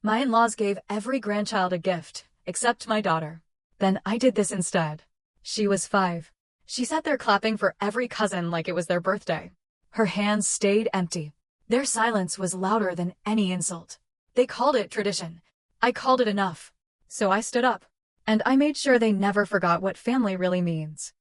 My in-laws gave every grandchild a gift, except my daughter. Then I did this instead. She was 5. She sat there clapping for every cousin like it was their birthday. Her hands stayed empty. Their silence was louder than any insult. They called it tradition. I called it enough. So I stood up. And I made sure they never forgot what family really means.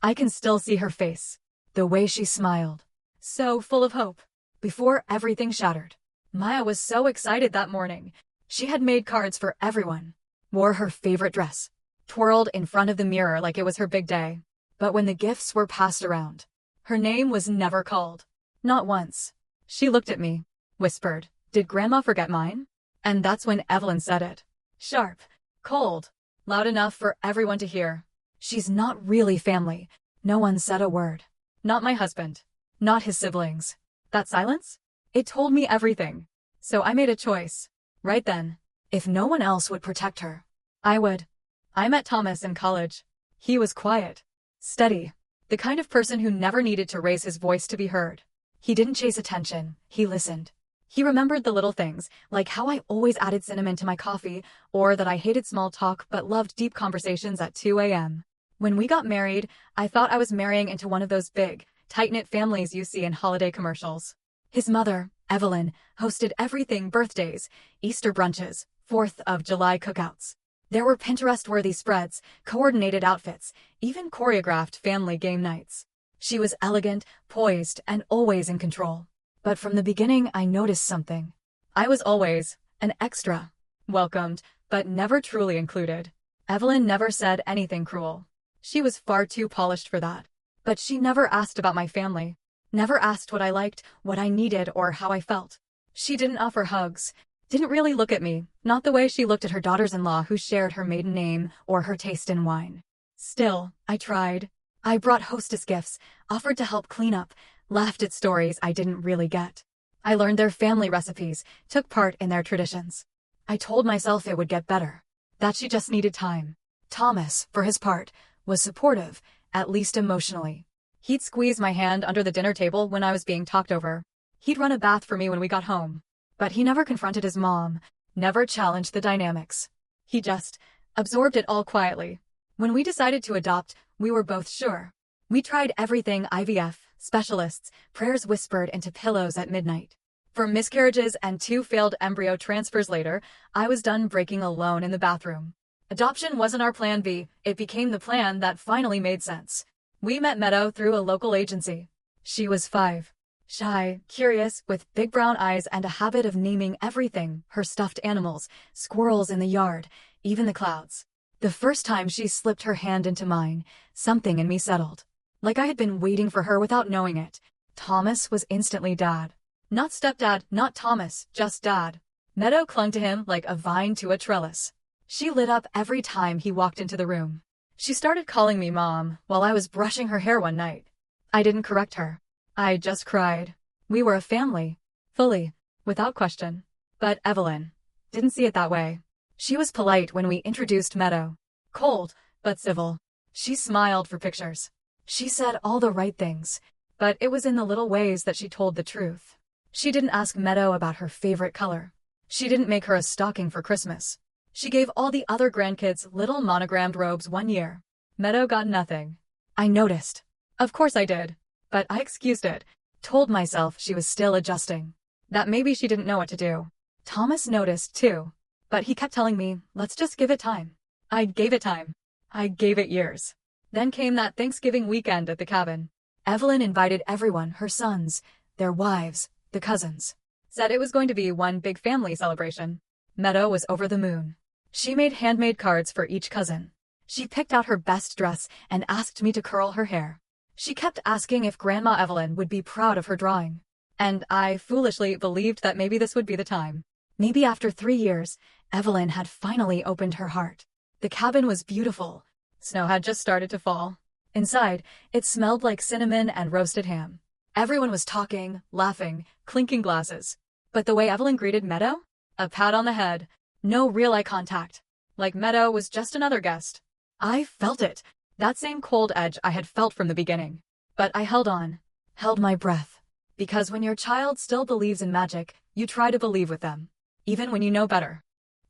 I can still see her face. The way she smiled. So full of hope. Before everything shattered. Maya was so excited that morning. She had made cards for everyone. Wore her favorite dress. Twirled in front of the mirror like it was her big day. But when the gifts were passed around, her name was never called. Not once. She looked at me. Whispered, "Did Grandma forget mine?" And that's when Evelyn said it. Sharp. Cold. Loud enough for everyone to hear. "She's not really family." No one said a word. Not my husband. Not his siblings. That silence? It told me everything. So I made a choice. Right then. If no one else would protect her, I would. I met Thomas in college. He was quiet. Steady. The kind of person who never needed to raise his voice to be heard. He didn't chase attention. He listened. He remembered the little things, like how I always added cinnamon to my coffee, or that I hated small talk but loved deep conversations at 2 a.m. When we got married, I thought I was marrying into one of those big, tight-knit families you see in holiday commercials. His mother, Evelyn, hosted everything: birthdays, Easter brunches, 4th of July cookouts. There were Pinterest-worthy spreads, coordinated outfits, even choreographed family game nights. She was elegant, poised, and always in control. But from the beginning, I noticed something. I was always an extra. Welcomed, but never truly included. Evelyn never said anything cruel. She was far too polished for that. But she never asked about my family. Never asked what I liked, what I needed, or how I felt. She didn't offer hugs. Didn't really look at me, not the way she looked at her daughters-in-law who shared her maiden name or her taste in wine. Still, I tried. I brought hostess gifts, offered to help clean up, laughed at stories I didn't really get. I learned their family recipes, took part in their traditions. I told myself it would get better, that she just needed time. Thomas, for his part, was supportive, at least emotionally. He'd squeeze my hand under the dinner table when I was being talked over. He'd run a bath for me when we got home. But he never confronted his mom, never challenged the dynamics. He just absorbed it all quietly. When we decided to adopt, we were both sure. We tried everything: IVF, specialists, prayers whispered into pillows at midnight. For miscarriages and 2 failed embryo transfers later, I was done breaking alone in the bathroom. Adoption wasn't our plan B, it became the plan that finally made sense. We met Meadow through a local agency. She was 5. Shy, curious, with big brown eyes and a habit of naming everything: her stuffed animals, squirrels in the yard, even the clouds. The first time she slipped her hand into mine, something in me settled. Like I had been waiting for her without knowing it. Thomas was instantly Dad. Not stepdad, not Thomas, just Dad. Meadow clung to him like a vine to a trellis. She lit up every time he walked into the room. She started calling me Mom while I was brushing her hair one night. I didn't correct her. I just cried. We were a family. Fully. Without question. But Evelyn didn't see it that way. She was polite when we introduced Meadow. Cold, but civil. She smiled for pictures. She said all the right things. But it was in the little ways that she told the truth. She didn't ask Meadow about her favorite color. She didn't make her a stocking for Christmas. She gave all the other grandkids little monogrammed robes one year. Meadow got nothing. I noticed. Of course I did. But I excused it. Told myself she was still adjusting. That maybe she didn't know what to do. Thomas noticed too. But he kept telling me, let's just give it time. I gave it time. I gave it years. Then came that Thanksgiving weekend at the cabin. Evelyn invited everyone, her sons, their wives, the cousins. Said it was going to be one big family celebration. Meadow was over the moon. She made handmade cards for each cousin. She picked out her best dress and asked me to curl her hair. She kept asking if Grandma Evelyn would be proud of her drawing. And I foolishly believed that maybe this would be the time. Maybe after 3 years, Evelyn had finally opened her heart. The cabin was beautiful. Snow had just started to fall. Inside, it smelled like cinnamon and roasted ham. Everyone was talking, laughing, clinking glasses. But the way Evelyn greeted Meadow? A pat on the head. No real eye contact. Like Meadow was just another guest. I felt it. That same cold edge I had felt from the beginning. But I held on. Held my breath. Because when your child still believes in magic, you try to believe with them. Even when you know better.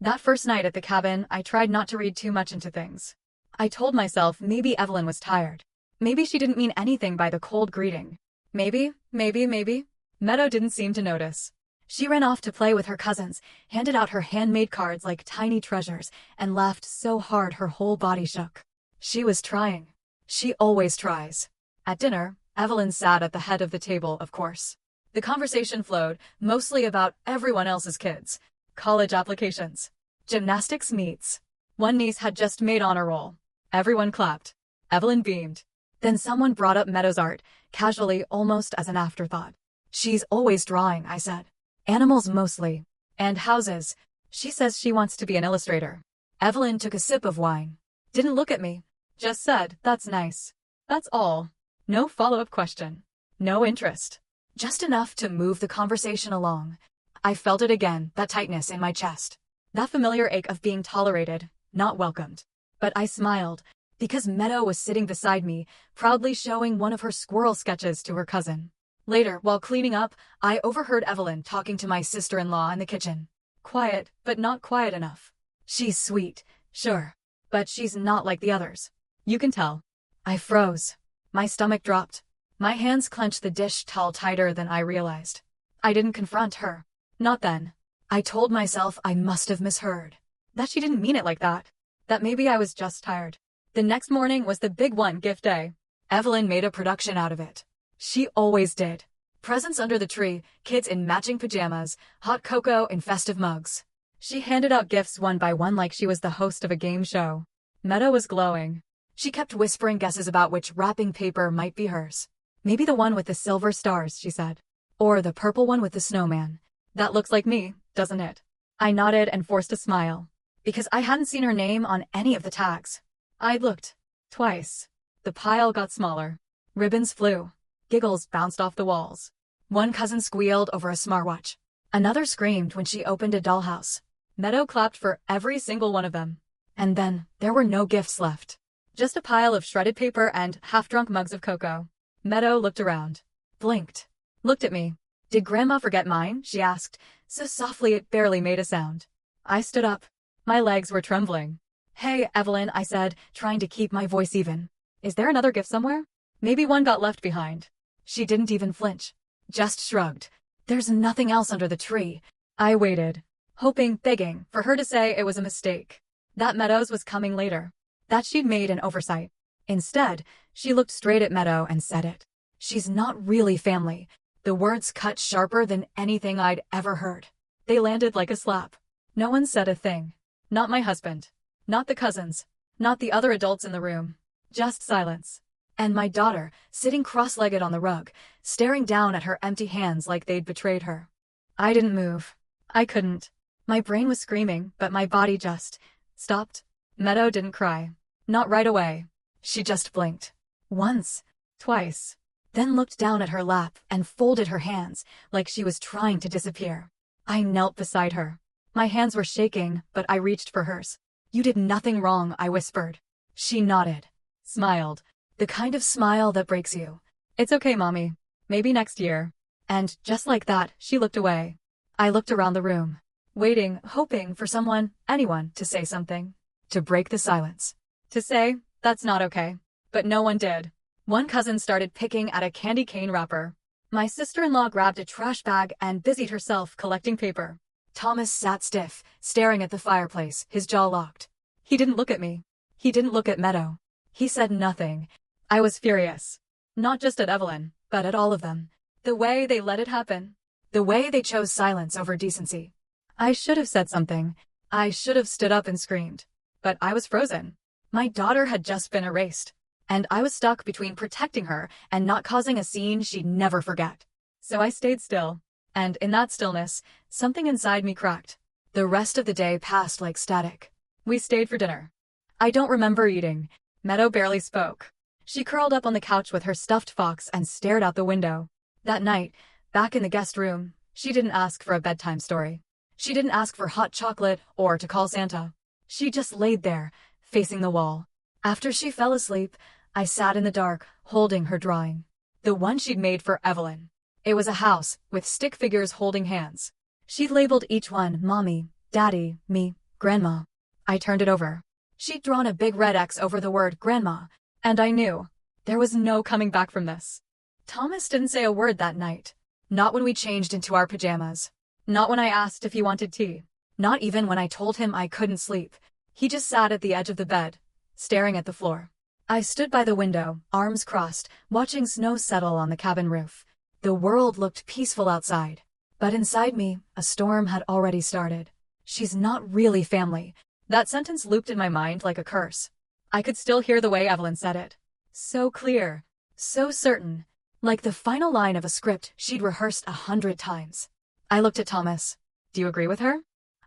That first night at the cabin, I tried not to read too much into things. I told myself maybe Evelyn was tired. Maybe she didn't mean anything by the cold greeting. Maybe. Meadow didn't seem to notice. She ran off to play with her cousins, handed out her handmade cards like tiny treasures, and laughed so hard her whole body shook. She was trying. She always tries. At dinner, Evelyn sat at the head of the table, of course. The conversation flowed, mostly about everyone else's kids. College applications. Gymnastics meets. One niece had just made honor roll. Everyone clapped. Evelyn beamed. Then someone brought up Meadow's art, casually, almost as an afterthought. She's always drawing, I said. Animals mostly. And houses. She says she wants to be an illustrator. Evelyn took a sip of wine. Didn't look at me. Just said, that's nice. That's all. No follow-up question. No interest. Just enough to move the conversation along. I felt it again, that tightness in my chest. That familiar ache of being tolerated, not welcomed. But I smiled, because Meadow was sitting beside me, proudly showing one of her squirrel sketches to her cousin. Later, while cleaning up, I overheard Evelyn talking to my sister-in-law in the kitchen. Quiet, but not quiet enough. She's sweet, sure, but she's not like the others. You can tell. I froze. My stomach dropped. My hands clenched the dish towel tighter than I realized. I didn't confront her. Not then. I told myself I must have misheard. That she didn't mean it like that. That maybe I was just tired. The next morning was the big one, gift day. Evelyn made a production out of it. She always did. Presents under the tree, kids in matching pajamas, hot cocoa in festive mugs. She handed out gifts one by one like she was the host of a game show. Meadow was glowing. She kept whispering guesses about which wrapping paper might be hers. Maybe the one with the silver stars, she said. Or the purple one with the snowman. That looks like me, doesn't it? I nodded and forced a smile. Because I hadn't seen her name on any of the tags. I'd looked. Twice. The pile got smaller. Ribbons flew. Giggles bounced off the walls. One cousin squealed over a smartwatch. Another screamed when she opened a dollhouse. Meadow clapped for every single one of them. And then, there were no gifts left. Just a pile of shredded paper and half-drunk mugs of cocoa. Meadow looked around. Blinked. Looked at me. Did Grandma forget mine? She asked, so softly it barely made a sound. I stood up. My legs were trembling. Hey, Evelyn, I said, trying to keep my voice even. Is there another gift somewhere? Maybe one got left behind. She didn't even flinch. Just shrugged. There's nothing else under the tree. I waited. Hoping, begging, for her to say it was a mistake. That Meadows was coming later. That she'd made an oversight. Instead, she looked straight at Meadow and said it. She's not really family. The words cut sharper than anything I'd ever heard. They landed like a slap. No one said a thing. Not my husband. Not the cousins. Not the other adults in the room. Just silence. And my daughter, sitting cross-legged on the rug, staring down at her empty hands like they'd betrayed her. I didn't move. I couldn't. My brain was screaming, but my body just stopped. Meadow didn't cry. Not right away. She just blinked. Once. Twice. Then looked down at her lap and folded her hands like she was trying to disappear. I knelt beside her. My hands were shaking, but I reached for hers. You did nothing wrong, I whispered. She nodded. Smiled. The kind of smile that breaks you. It's okay, Mommy. Maybe next year. And just like that, she looked away. I looked around the room. Waiting, hoping for someone, anyone, to say something. To break the silence. To say, that's not okay. But no one did. One cousin started picking at a candy cane wrapper. My sister-in-law grabbed a trash bag and busied herself collecting paper. Thomas sat stiff, staring at the fireplace, his jaw locked. He didn't look at me. He didn't look at Meadow. He said nothing. I was furious. Not just at Evelyn, but at all of them. The way they let it happen. The way they chose silence over decency. I should have said something. I should have stood up and screamed. But I was frozen. My daughter had just been erased. And I was stuck between protecting her and not causing a scene she'd never forget. So I stayed still. And in that stillness, something inside me cracked. The rest of the day passed like static. We stayed for dinner. I don't remember eating. Meadow barely spoke. She curled up on the couch with her stuffed fox and stared out the window. That night, back in the guest room, she didn't ask for a bedtime story. She didn't ask for hot chocolate or to call Santa. She just laid there, facing the wall. After she fell asleep, I sat in the dark, holding her drawing. The one she'd made for Evelyn. It was a house, with stick figures holding hands. She'd labeled each one Mommy, Daddy, me, Grandma. I turned it over. She'd drawn a big red X over the word grandma, and I knew there was no coming back from this. Thomas didn't say a word that night. Not when we changed into our pajamas. Not when I asked if he wanted tea. Not even when I told him I couldn't sleep. He just sat at the edge of the bed, staring at the floor. I stood by the window, arms crossed, watching snow settle on the cabin roof. The world looked peaceful outside. But inside me, a storm had already started. She's not really family. That sentence looped in my mind like a curse. I could still hear the way Evelyn said it. So clear. So certain. Like the final line of a script she'd rehearsed 100 times. I looked at Thomas. Do you agree with her?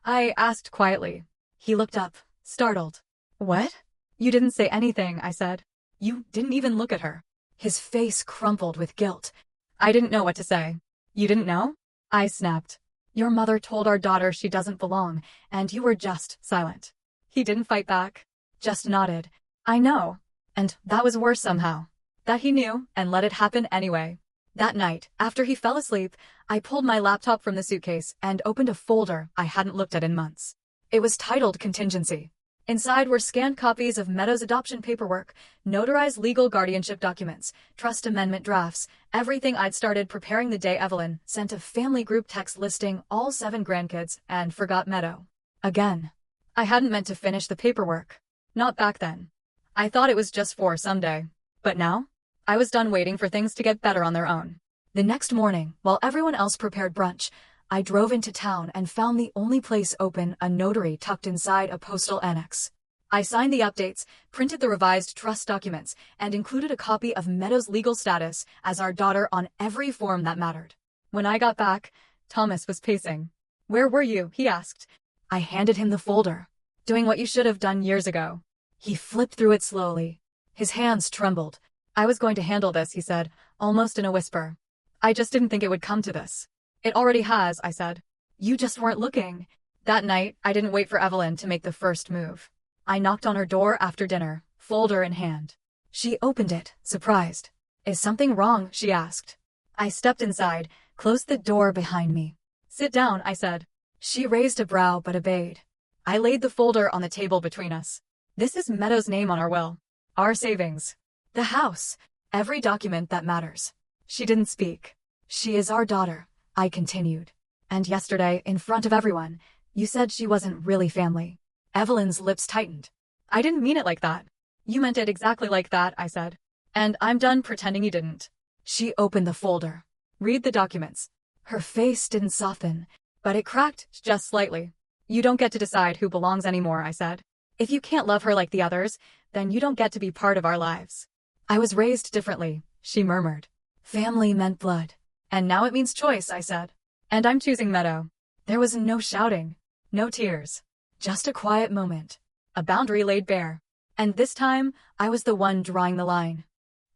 I asked quietly. He looked up, startled. What? You didn't say anything, I said. You didn't even look at her. His face crumpled with guilt. I didn't know what to say. You didn't know? I snapped. Your mother told our daughter she doesn't belong, and you were just silent. He didn't fight back. Just nodded. I know. And that was worse somehow. That he knew, and let it happen anyway. That night, after he fell asleep, I pulled my laptop from the suitcase and opened a folder I hadn't looked at in months. It was titled Contingency. Inside were scanned copies of Meadow's adoption paperwork, notarized legal guardianship documents, trust amendment drafts, everything I'd started preparing the day Evelyn sent a family group text listing all 7 grandkids and forgot Meadow. Again. I hadn't meant to finish the paperwork. Not back then. I thought it was just for someday. But now? I was done waiting for things to get better on their own. The next morning, while everyone else prepared brunch, I drove into town and found the only place open a notary tucked inside a postal annex. I signed the updates, printed the revised trust documents, and included a copy of Meadow's legal status as our daughter on every form that mattered. When I got back, Thomas was pacing. Where were you? He asked. I handed him the folder. Doing what you should have done years ago. He flipped through it slowly. His hands trembled. I was going to handle this, he said, almost in a whisper. I just didn't think it would come to this. It already has, I said. You just weren't looking. That night, I didn't wait for Evelyn to make the first move. I knocked on her door after dinner, folder in hand. She opened it, surprised. Is something wrong? She asked. I stepped inside, closed the door behind me. Sit down, I said. She raised a brow but obeyed. I laid the folder on the table between us. This is Meadow's name on our will. Our savings. The house. Every document that matters. She didn't speak. She is our daughter, I continued. And yesterday, in front of everyone, you said she wasn't really family. Evelyn's lips tightened. I didn't mean it like that. You meant it exactly like that, I said. And I'm done pretending you didn't. She opened the folder. Read the documents. Her face didn't soften, but it cracked just slightly. You don't get to decide who belongs anymore, I said. If you can't love her like the others, then you don't get to be part of our lives. I was raised differently, she murmured. Family meant blood. And now it means choice, I said. And I'm choosing Meadow. There was no shouting, no tears. Just a quiet moment. A boundary laid bare. And this time, I was the one drawing the line.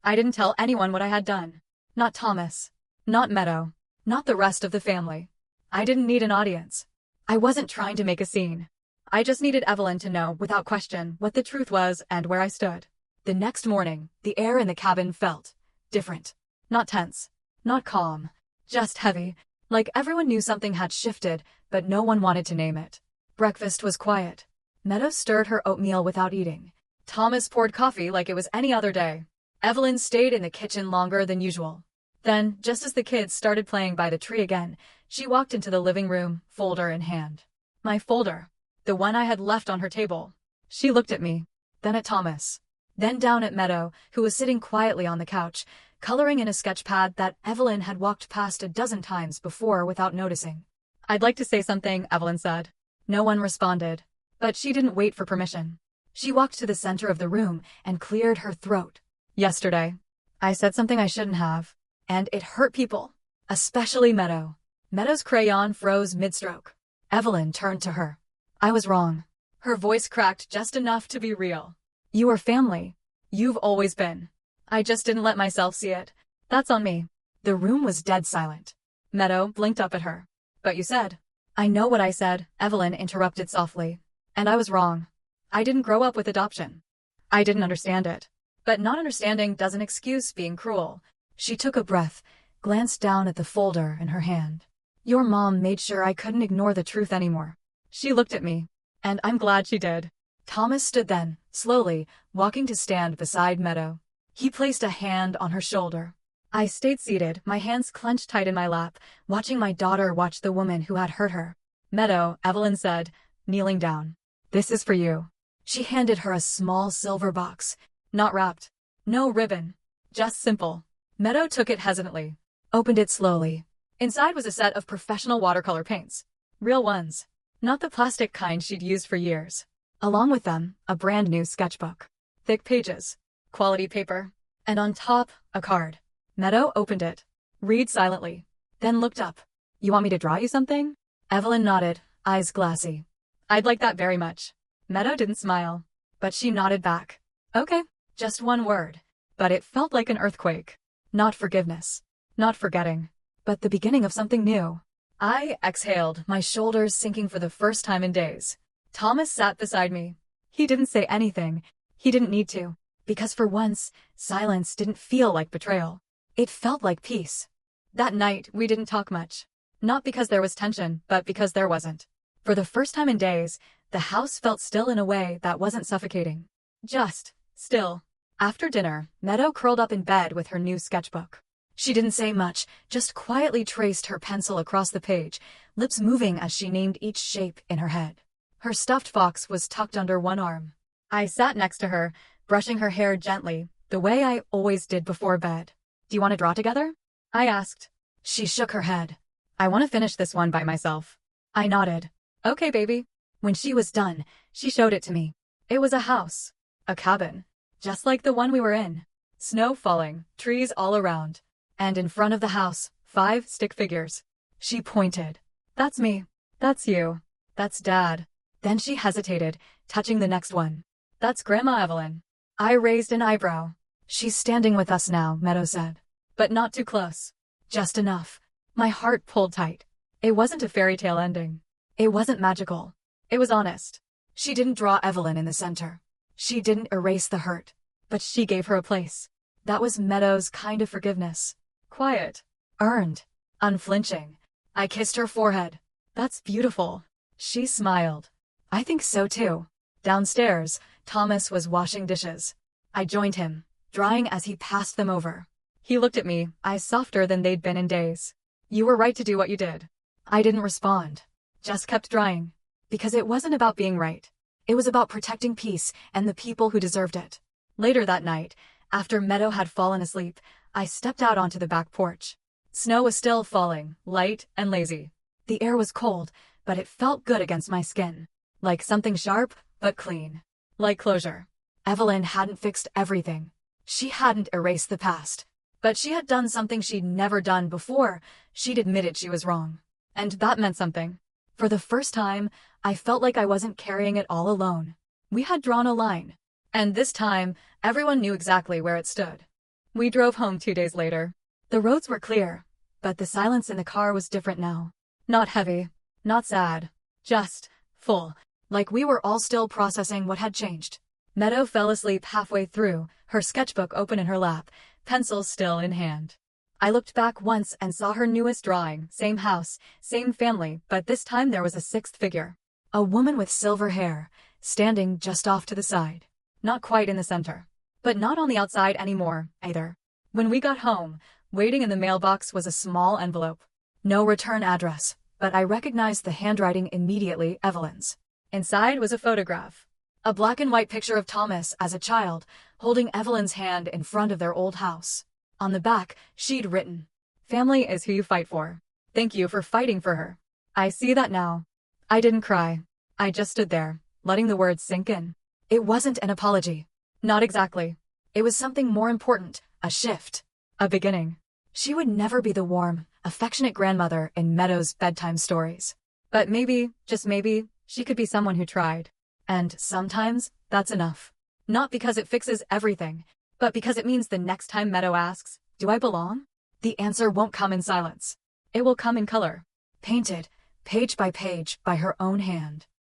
I didn't tell anyone what I had done. Not Thomas. Not Meadow. Not the rest of the family. I didn't need an audience. I wasn't trying to make a scene. I just needed Evelyn to know, without question, what the truth was and where I stood. The next morning, the air in the cabin felt different. Not tense. Not calm. Just heavy. Like everyone knew something had shifted, but no one wanted to name it. Breakfast was quiet. Meadow stirred her oatmeal without eating. Thomas poured coffee like it was any other day. Evelyn stayed in the kitchen longer than usual. Then, just as the kids started playing by the tree again, she walked into the living room, folder in hand. My folder. The one I had left on her table. She looked at me, then at Thomas, then down at Meadow, who was sitting quietly on the couch, coloring in a sketch pad that Evelyn had walked past a dozen times before without noticing. I'd like to say something, Evelyn said. No one responded, but she didn't wait for permission. She walked to the center of the room and cleared her throat. Yesterday, I said something I shouldn't have, and it hurt people, especially Meadow. Meadow's crayon froze mid-stroke. Evelyn turned to her. I was wrong. Her voice cracked just enough to be real. You are family. You've always been. I just didn't let myself see it. That's on me. The room was dead silent. Meadow blinked up at her. But you said. I know what I said, Evelyn interrupted softly. And I was wrong. I didn't grow up with adoption. I didn't understand it. But not understanding doesn't excuse being cruel. She took a breath, glanced down at the folder in her hand. Your mom made sure I couldn't ignore the truth anymore. She looked at me. And I'm glad she did. Thomas stood then, slowly, walking to stand beside Meadow. He placed a hand on her shoulder. I stayed seated, my hands clenched tight in my lap, watching my daughter watch the woman who had hurt her. Meadow, Evelyn said, kneeling down. This is for you. She handed her a small silver box. Not wrapped. No ribbon. Just simple. Meadow took it hesitantly. Opened it slowly. Inside was a set of professional watercolor paints. Real ones. Not the plastic kind she'd used for years. Along with them, a brand new sketchbook. Thick pages. Quality paper. And on top, a card. Meadow opened it. Read silently. Then looked up. You want me to draw you something? Evelyn nodded, eyes glassy. I'd like that very much. Meadow didn't smile. But she nodded back. Okay, just one word. But it felt like an earthquake. Not forgiveness. Not forgetting. But the beginning of something new. I exhaled, my shoulders sinking for the first time in days. Thomas sat beside me. He didn't say anything. He didn't need to. Because for once, silence didn't feel like betrayal. It felt like peace. That night, we didn't talk much. Not because there was tension, but because there wasn't. For the first time in days, the house felt still in a way that wasn't suffocating. Just still. After dinner, Meadow curled up in bed with her new sketchbook. She didn't say much, just quietly traced her pencil across the page, lips moving as she named each shape in her head. Her stuffed fox was tucked under one arm. I sat next to her, brushing her hair gently, the way I always did before bed. Do you want to draw together? I asked. She shook her head. I want to finish this one by myself. I nodded. Okay, baby. When she was done, she showed it to me. It was a house. A cabin. Just like the one we were in. Snow falling, trees all around. And in front of the house, 5 stick figures. She pointed. That's me. That's you. That's Dad. Then she hesitated, touching the next one. That's Grandma Evelyn. I raised an eyebrow. She's standing with us now, Meadow said. But not too close. Just enough. My heart pulled tight. It wasn't a fairy tale ending. It wasn't magical. It was honest. She didn't draw Evelyn in the center. She didn't erase the hurt. But she gave her a place. That was Meadow's kind of forgiveness. Quiet. Earned. Unflinching. I kissed her forehead. That's beautiful. She smiled. I think so too. Downstairs, Thomas was washing dishes. I joined him, drying as he passed them over. He looked at me, eyes softer than they'd been in days. You were right to do what you did. I didn't respond. Just kept drying. Because it wasn't about being right. It was about protecting peace and the people who deserved it. Later that night, after Meadow had fallen asleep, I stepped out onto the back porch. Snow was still falling, light and lazy. The air was cold, but it felt good against my skin. Like something sharp, but clean. Like closure. Evelyn hadn't fixed everything. She hadn't erased the past. But she had done something she'd never done before. She'd admitted she was wrong. And that meant something. For the first time, I felt like I wasn't carrying it all alone. We had drawn a line. And this time, everyone knew exactly where it stood. We drove home 2 days later. The roads were clear, but the silence in the car was different now. Not heavy, not sad, just full, like we were all still processing what had changed. Meadow fell asleep halfway through, her sketchbook open in her lap, pencil still in hand. I looked back once and saw her newest drawing, same house, same family, but this time there was a 6th figure. A woman with silver hair, standing just off to the side. Not quite in the center. But not on the outside anymore, either. When we got home, waiting in the mailbox was a small envelope. No return address, but I recognized the handwriting immediately, Evelyn's. Inside was a photograph. A black and white picture of Thomas as a child, holding Evelyn's hand in front of their old house. On the back, she'd written, "Family is who you fight for. Thank you for fighting for her." I see that now. I didn't cry. I just stood there, letting the words sink in. It wasn't an apology. Not exactly. It was something more important, a shift, a beginning. She would never be the warm, affectionate grandmother in Meadow's bedtime stories. But maybe, just maybe, she could be someone who tried. And sometimes, that's enough. Not because it fixes everything, but because it means the next time Meadow asks, "Do I belong?" the answer won't come in silence. It will come in color. Painted, page by her own hand.